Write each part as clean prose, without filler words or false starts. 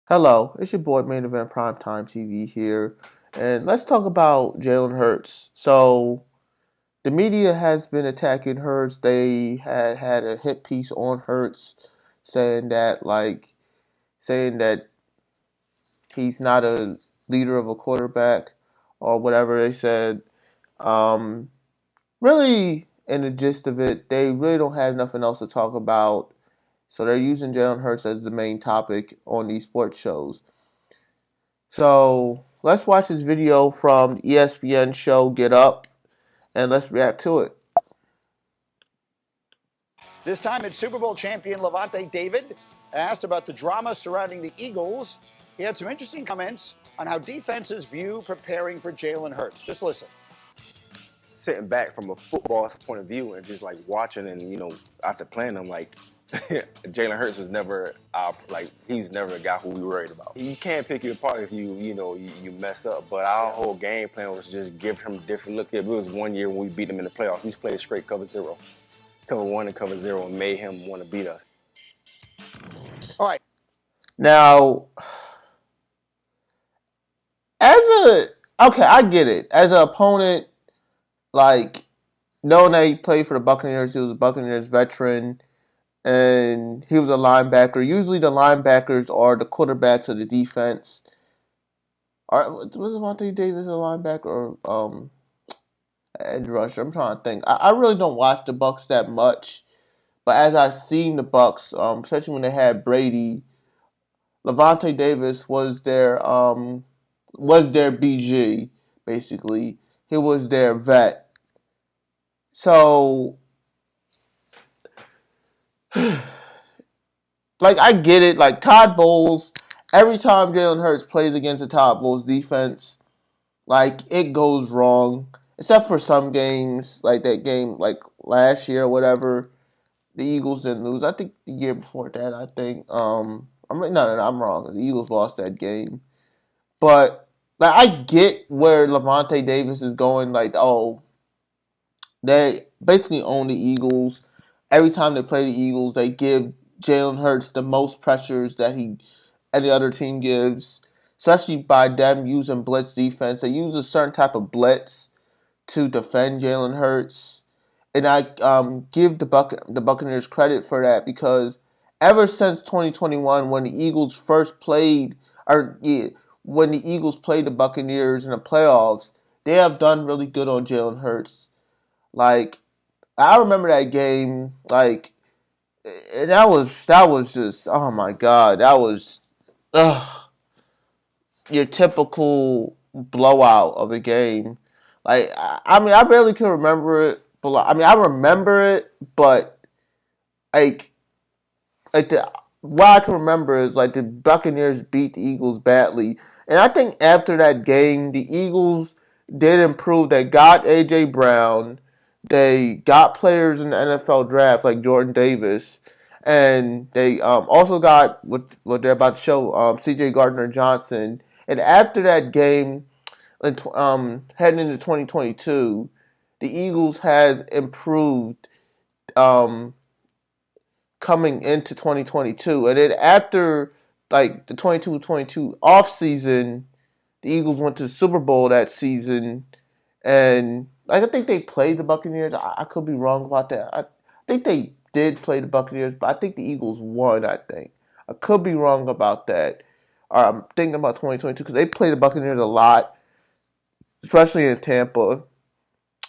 Hello, it's your boy Main Event Primetime TV here, and let's talk about Jalen Hurts. So, the media has been attacking Hurts. They had a hit piece on Hurts saying that, saying that he's not a leader of a quarterback or whatever they said. Um, Really, in the gist of it, they really don't have nothing else to talk about, so they're using Jalen Hurts as the main topic on these sports shows. So let's watch this video from the ESPN show Get Up and let's react to it. This time it's Super Bowl champion Levante David asked about the drama surrounding the Eagles. He had some interesting comments on how defenses view preparing for Jalen Hurts. Just listen. Sitting back from a football point of view and just like watching and after playing them, like Jalen Hurts was never he's never a guy who we worried about. You can't pick you apart if you mess up, but our whole game plan was just give him a different look. It was one year when we beat him in the playoffs. We played straight cover zero, cover one and cover zero, and made him want to beat us. All right. Now, I get it. As an opponent, like knowing that he played for the Buccaneers, he was a Buccaneers veteran, and he was a linebacker. Usually, the linebackers are the quarterbacks of the defense. Was Devontae Davis a linebacker or edge rusher? I'm trying to think. I really don't watch the Bucks that much, but as I've seen the Bucks, especially when they had Brady, Levante Davis was their BG basically. He was their vet. So like I get it. Like Todd Bowles, every time Jalen Hurts plays against the Todd Bowles defense, like it goes wrong. Except for some games, like that game, like last year or whatever, the Eagles didn't lose. I think the year before that, I think. I'm wrong. The Eagles lost that game, but like I get where Levante Davis is going. Like, oh, they basically own the Eagles. Every time they play the Eagles, they give Jalen Hurts the most pressures that any other team gives, especially by them using blitz defense. They use a certain type of blitz to defend Jalen Hurts, and I give the Buccaneers credit for that because ever since 2021, when the Eagles first played, when the Eagles played the Buccaneers in the playoffs, they have done really good on Jalen Hurts. Like I remember that game, like and that was just oh my god, that was your typical blowout of a game. Like I mean, I barely can remember it, but I mean, I remember it, but like what I can remember is like the Buccaneers beat the Eagles badly, and I think after that game, the Eagles did improve. They got AJ Brown, they got players in the NFL draft like Jordan Davis, and they also got what they're about to show, C.J. Gardner Johnson. And after that game, heading into 2022, the Eagles has improved. Coming into 2022. And then after like the 22-22 off season, the Eagles went to the Super Bowl that season, and like I think they played the Buccaneers. I could be wrong about that. I think they did play the Buccaneers, but I think the Eagles won. I think I could be wrong about that. I'm thinking about 2022 because they played the Buccaneers a lot, especially in Tampa.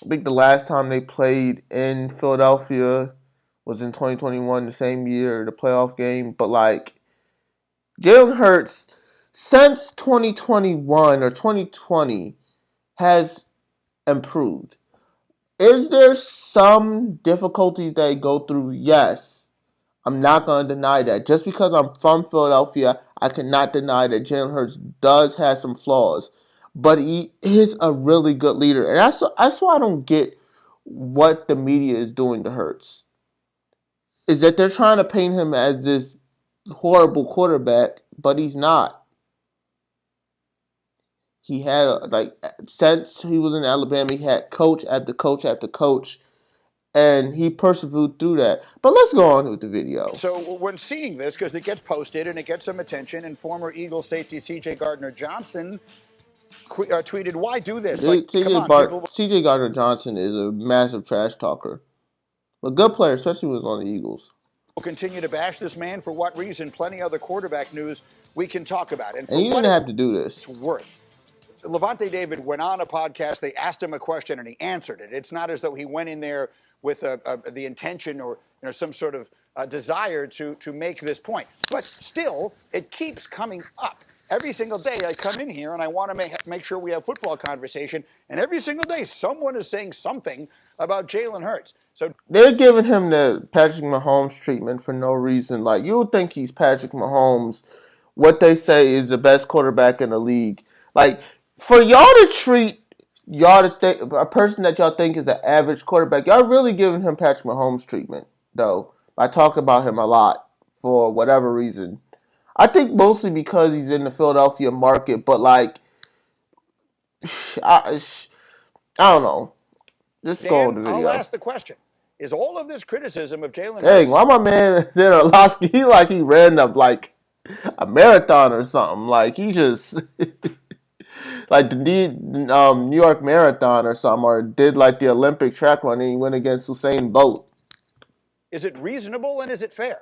I think the last time they played in Philadelphia was in 2021, the same year, the playoff game. But like Jalen Hurts, since 2021 or 2020, has improved. Is there some difficulties they go through? Yes. I'm not going to deny that. Just because I'm from Philadelphia, I cannot deny that Jalen Hurts does have some flaws. But he is a really good leader. And that's why I don't get what the media is doing to Hurts. Is that they're trying to paint him as this horrible quarterback, but he's not. He had, like, since he was in Alabama, he had coach after coach after coach. and he persevered through that. But let's go on with the video. So when seeing this, because it gets posted and it gets some attention, and former Eagle safety C.J. Gardner-Johnson tweeted, "Why do this? Like, come on, people." C.J. Gardner-Johnson is a massive trash talker, a good player, especially when he was on the Eagles. Will continue to bash this man for what reason? Plenty other quarterback news we can talk about. And you didn't have to do this. It's worth. Levante David went on a podcast. They asked him a question and he answered it. It's not as though he went in there with the intention or some sort of desire to make this point. But still, it keeps coming up. Every single day I come in here and I want to make sure we have football conversation. And every single day someone is saying something about Jalen Hurts. So they're giving him the Patrick Mahomes treatment for no reason. Like, you would think he's Patrick Mahomes. What they say is the best quarterback in the league. Like, for y'all to treat a person that y'all think is an average quarterback, y'all really giving him Patrick Mahomes treatment, though. I talk about him a lot for whatever reason. I think mostly because he's in the Philadelphia market, but like, I don't know. Let's go on the video. I'll ask the question. Is all of this criticism of Jalen Hurts... Dang, why my man did Orlovsky, he ran up like a marathon or something. Like, he just like the New York Marathon or something, or did like the Olympic track run and he went against Usain Bolt. Is it reasonable and is it fair?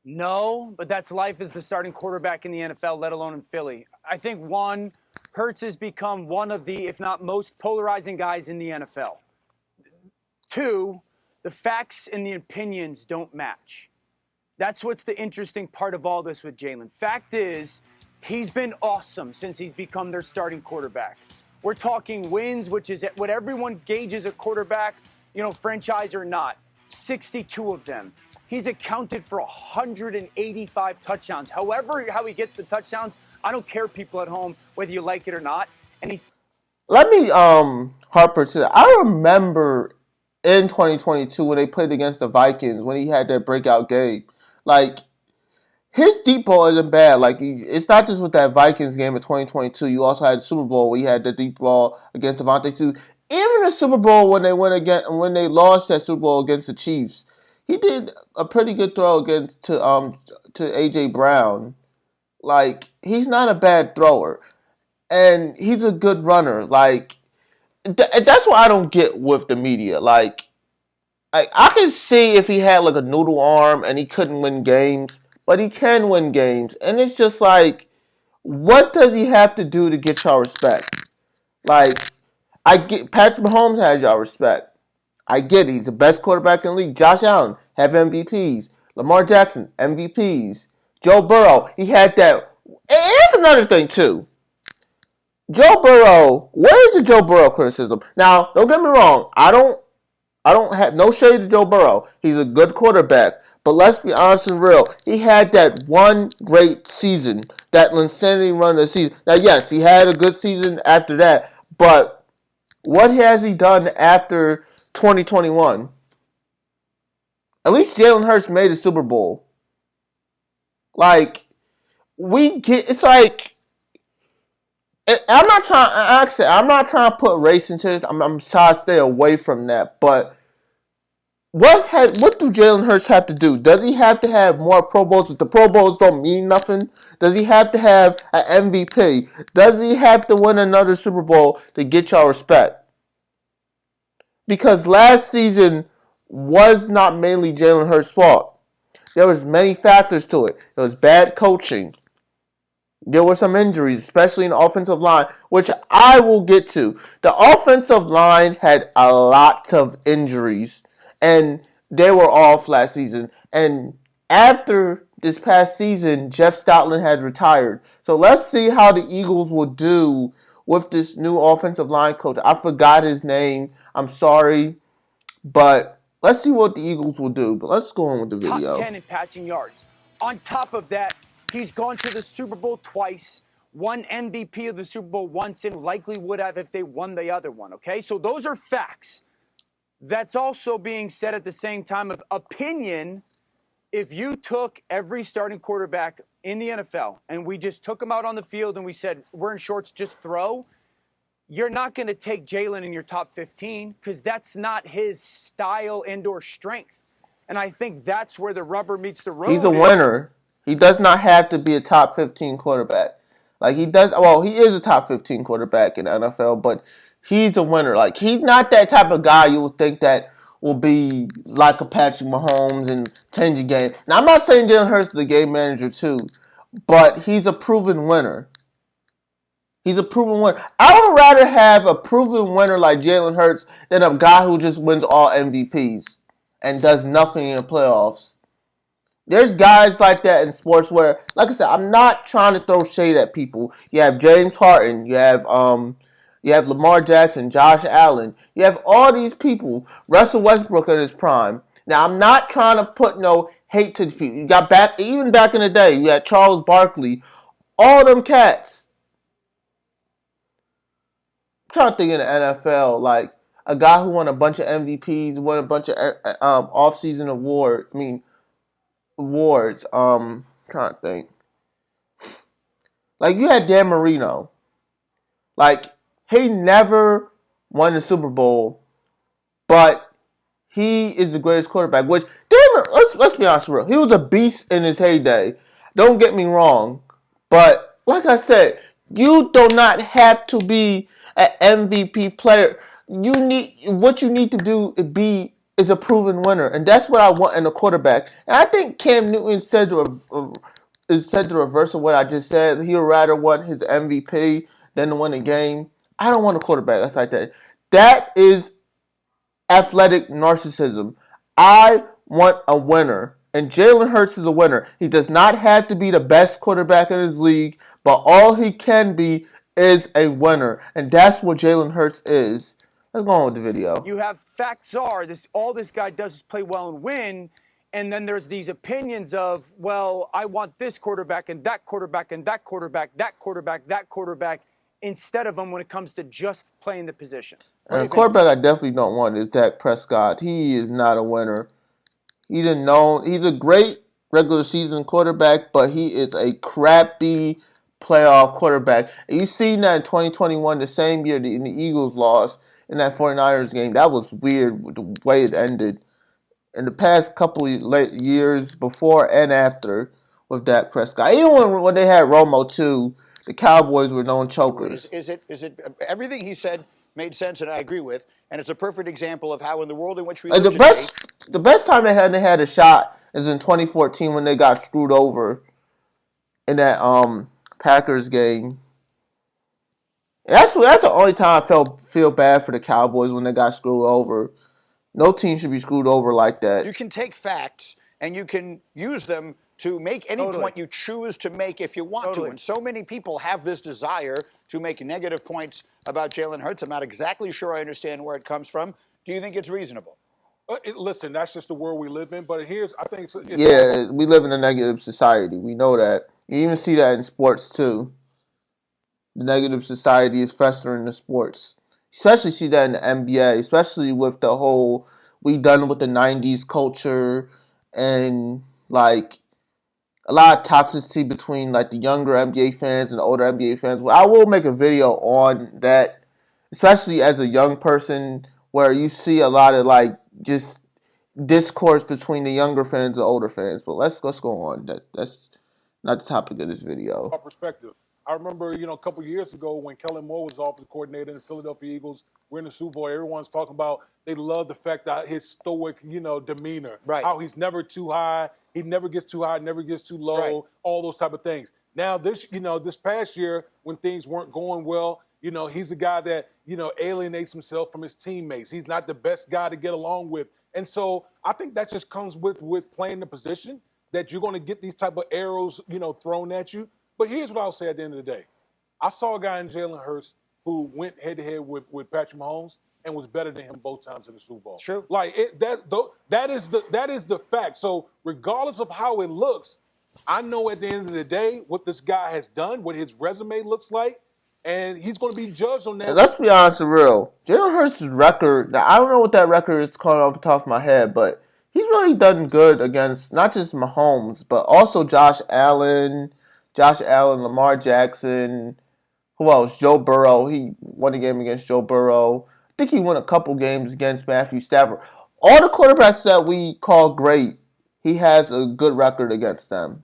No, but that's life as the starting quarterback in the NFL, let alone in Philly. I think, one, Hurts has become one of the, if not most, polarizing guys in the NFL. Two, the facts and the opinions don't match. That's what's the interesting part of all this with Jalen. Fact is, he's been awesome since he's become their starting quarterback. We're talking wins, which is what everyone gauges a quarterback, franchise or not. 62 of them. He's accounted for 185 touchdowns. However, how he gets the touchdowns, I don't care, people at home, whether you like it or not. And he's... Let me harper to that. I remember in 2022 when they played against the Vikings, when he had that breakout game. Like, his deep ball isn't bad. Like, it's not just with that Vikings game in 2022. You also had the Super Bowl where he had the deep ball against Devontae Smith. Even the Super Bowl when they lost that Super Bowl against the Chiefs, he did a pretty good throw to A.J. Brown. Like, he's not a bad thrower. And he's a good runner. Like, that's what I don't get with the media. Like, I can see if he had like a noodle arm and he couldn't win games, but he can win games. And it's just like, what does he have to do to get y'all respect? Like, I get Patrick Mahomes has y'all respect. I get it. He's the best quarterback in the league. Josh Allen have MVPs. Lamar Jackson, MVPs. Joe Burrow, he had that. And here's another thing, too. Joe Burrow, where is the Joe Burrow criticism? Now, don't get me wrong. I don't have no shade to Joe Burrow. He's a good quarterback. But let's be honest and real. He had that one great season, that insanity run of the season. Now, yes, he had a good season after that. But what has he done after 2021? At least Jalen Hurts made a Super Bowl. Like, it's like, I'm not trying to put race into this. I'm trying to stay away from that. But what do Jalen Hurts have to do? Does he have to have more Pro Bowls? If the Pro Bowls don't mean nothing, does he have to have an MVP? Does he have to win another Super Bowl to get y'all respect? Because last season was not mainly Jalen Hurts' fault. There was many factors to it. There was bad coaching. There were some injuries, especially in the offensive line, which I will get to. The offensive line had a lot of injuries, and they were off last season. And after this past season, Jeff Stoutland had retired. So let's see how the Eagles will do with this new offensive line coach. I forgot his name. I'm sorry. But let's see what the Eagles will do. But let's go on with the video. Top 10 in passing yards. On top of that, he's gone to the Super Bowl twice, won MVP of the Super Bowl once, and likely would have if they won the other one, okay? So those are facts. That's also being said at the same time of opinion. If you took every starting quarterback in the NFL and we just took them out on the field and we said, we're in shorts, just throw, you're not going to take Jalen in your top 15 because that's not his style and or strength. And I think that's where the rubber meets the road. He's a winner. He does not have to be a top 15 quarterback. Like he does. Well, he is a top 15 quarterback in the NFL, but he's a winner. Like he's not that type of guy you would think that will be like a Patrick Mahomes and change the game. Now I'm not saying Jalen Hurts is a game manager too, but he's a proven winner. He's a proven winner. I would rather have a proven winner like Jalen Hurts than a guy who just wins all MVPs and does nothing in the playoffs. There's guys like that in sports where, like I said, I'm not trying to throw shade at people. You have James Harden, you have Lamar Jackson, Josh Allen. You have all these people. Russell Westbrook in his prime. Now I'm not trying to put no hate to these people. You got even back in the day, you had Charles Barkley, all them cats. I'm trying to think in the NFL, like a guy who won a bunch of MVPs, won a bunch of off-season awards. Trying to think. Like you had Dan Marino. Like he never won the Super Bowl, but he is the greatest quarterback. Which let's be honest, real. He was a beast in his heyday. Don't get me wrong, but like I said, you do not have to be an MVP player. What you need to do is a proven winner, and that's what I want in a quarterback. And I think Cam Newton said the reverse of what I just said. He would rather want his MVP than to win a game. I don't want a quarterback that's like that. That is athletic narcissism. I want a winner. And Jalen Hurts is a winner. He does not have to be the best quarterback in his league, but all he can be is a winner. And that's what Jalen Hurts is. Let's go on with the video. You have facts are all this guy does is play well and win. And then there's these opinions of, well, I want this quarterback and that quarterback and that quarterback, that quarterback, that quarterback, instead of him when it comes to just playing the position. And a quarterback I definitely don't want is Dak Prescott. He is not a winner. He's a great regular season quarterback, but he is a crappy playoff quarterback. And you seen that in 2021, the same year the Eagles lost in that 49ers game. That was weird the way it ended. In the past couple of years, before and after, with Dak Prescott. Even when they had Romo too, the Cowboys were known chokers. Is it everything he said made sense, and I agree with, and it's a perfect example of how in the world in which we live today. The best time they had a shot is in 2014 when they got screwed over in that Packers game. That's the only time I feel bad for the Cowboys, when they got screwed over. No team should be screwed over like that. You can take facts and you can use them to make any point you choose to make if you want to. And so many people have this desire to make negative points about Jalen Hurts. I'm not exactly sure I understand where it comes from. Do you think it's reasonable? Listen, that's just the world we live in. But I think we live in a negative society. We know that. You even see that in sports too. The negative society is festering in sports. Especially see that in the NBA, especially with the whole we done with the 90s culture and like a lot of toxicity between like the younger NBA fans and the older NBA fans. Well, I will make a video on that, especially as a young person, where you see a lot of like just discourse between the younger fans and the older fans. But let's go on. That's not the topic of this video. Perspective. I remember, a couple of years ago when Kellen Moore was offensive coordinator in the Philadelphia Eagles, we're in the Super Bowl. Everyone's talking about they love the fact that his stoic, demeanor. Right. How he's never too high, he never gets too high, never gets too low, right. All those type of things. Now this past year when things weren't going well, he's a guy that, alienates himself from his teammates. He's not the best guy to get along with. And so I think that just comes with playing the position, that you're going to get these type of arrows, thrown at you. But here's what I'll say at the end of the day. I saw a guy in Jalen Hurts who went head-to-head with Patrick Mahomes and was better than him both times in the Super Bowl. It's true. Like, that is the fact. So regardless of how it looks, I know at the end of the day what this guy has done, what his resume looks like, and he's going to be judged on that. And let's be honest and real. Jalen Hurts' record, now I don't know what that record is calling off the top of my head, but he's really done good against not just Mahomes, but also Josh Allen, Lamar Jackson, Who else? Joe Burrow. He won a game against Joe Burrow. I think he won a couple games against Matthew Stafford. All the quarterbacks that we call great, he has a good record against them.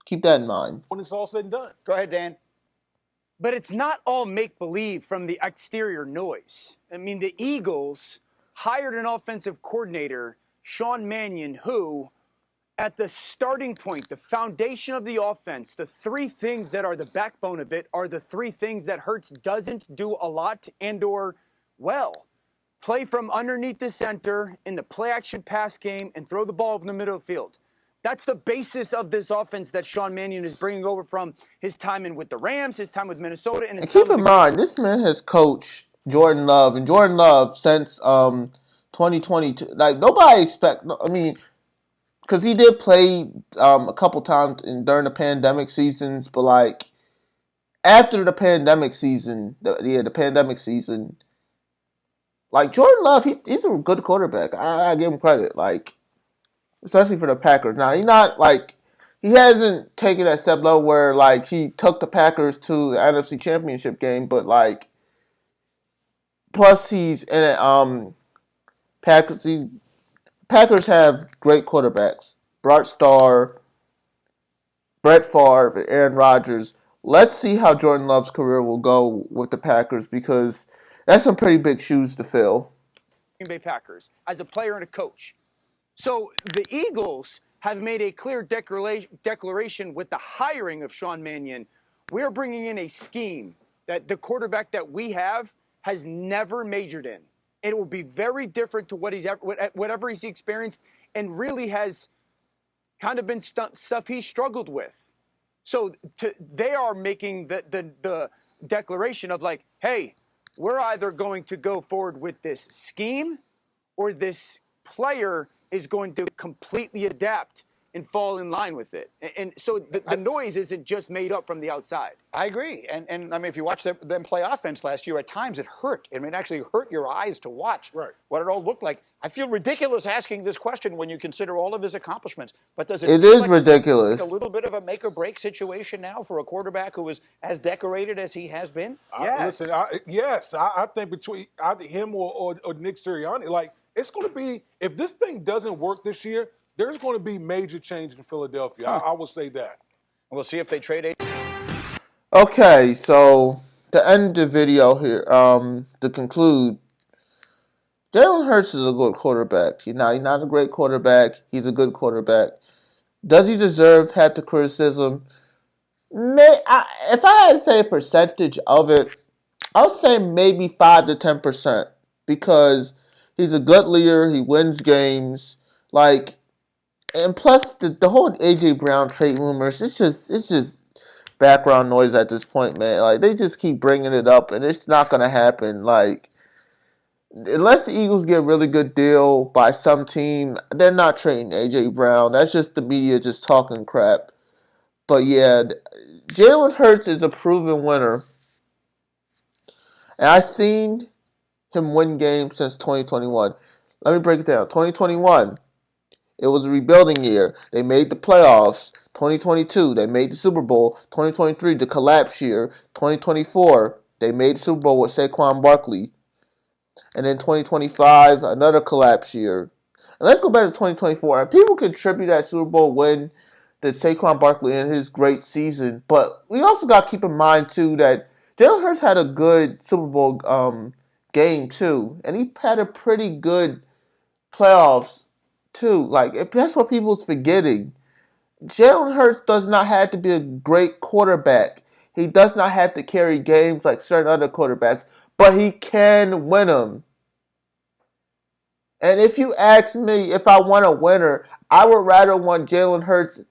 Keep that in mind. When it's all said and done. Go ahead, Dan. But it's not all make-believe from the exterior noise. I mean, the Eagles hired an offensive coordinator, Sean Mannion, who, at the starting point, the foundation of the offense, the three things that are the backbone of it are the three things that Hurts doesn't do a lot and or well. Play from underneath the center in the play-action pass game and throw the ball in the middle of the field. That's the basis of this offense that Sean Mannion is bringing over from his time in with the Rams, his time with Minnesota, and his And keep time in with mind, this man has coached Jordan Love, and Jordan Love since 2022. Like nobody expect. I mean, because he did play a couple times during the pandemic seasons, but like after the pandemic season, the pandemic season, like Jordan Love, he's a good quarterback. I give him credit, like especially for the Packers. Now he's not like he hasn't taken that step level where like he took the Packers to the NFC Championship game, but like plus he's in it. Packers have great quarterbacks. Bart Starr, Brett Favre, and Aaron Rodgers. Let's see how Jordan Love's career will go with the Packers because that's some pretty big shoes to fill. Green Bay Packers as a player and a coach. So the Eagles have made a clear declaration with the hiring of Sean Mannion. We're bringing in a scheme that the quarterback that we have has never majored in. It will be very different to whatever he's experienced and really has kind of been stuff he struggled with. So they are making the declaration of like, hey, we're either going to go forward with this scheme or this player is going to completely adapt and fall in line with it. And so the noise isn't just made up from the outside. I agree. And I mean, if you watch them play offense last year, at times it hurt. I mean, it actually hurt your eyes to watch what it all looked like. I feel ridiculous asking this question when you consider all of his accomplishments. But does it feel is like ridiculous. a little bit of a make or break situation now for a quarterback who is as decorated as he has been? Yes. I think between either him or Nick Sirianni, like it's going to be, if this thing doesn't work this year, there's going to be major change in Philadelphia. I will say that. We'll see if they trade Okay, so to end the video here, to conclude, Jalen Hurts is a good quarterback. He's not a great quarterback. He's a good quarterback. Does he deserve half the criticism? If I had to say a percentage of it, I would say maybe 5 to 10% because he's a good leader. He wins games. Like, and plus the whole AJ Brown trade rumors. It's just background noise at this point, man. Like they just keep bringing it up, and it's not gonna happen. Like unless the Eagles get a really good deal by some team, they're not trading AJ Brown. That's just the media just talking crap. But yeah, Jalen Hurts is a proven winner, and I've seen him win games since 2021. Let me break it down. 2021, it was a rebuilding year. They made the playoffs. 2022, they made the Super Bowl. 2023, the collapse year. 2024, they made the Super Bowl with Saquon Barkley. And then 2025, another collapse year. And let's go back to 2024. And people contribute that Super Bowl win to Saquon Barkley in his great season. But we also got to keep in mind, too, that Jalen Hurts had a good Super Bowl game, too. And he had a pretty good playoffs, too. Like, if that's what people's forgetting. Jalen Hurts does not have to be a great quarterback. He does not have to carry games like certain other quarterbacks, but he can win them. And if you ask me if I want a winner, I would rather want Jalen Hurts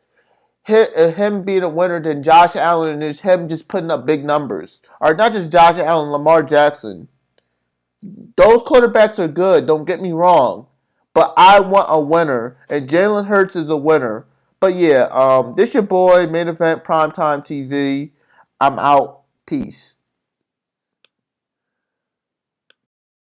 him being a winner than Josh Allen and him just putting up big numbers. Or not just Josh Allen, Lamar Jackson. Those quarterbacks are good, don't get me wrong. But I want a winner, and Jalen Hurts is a winner. But yeah, this your boy, Main Event Primetime TV. I'm out. Peace.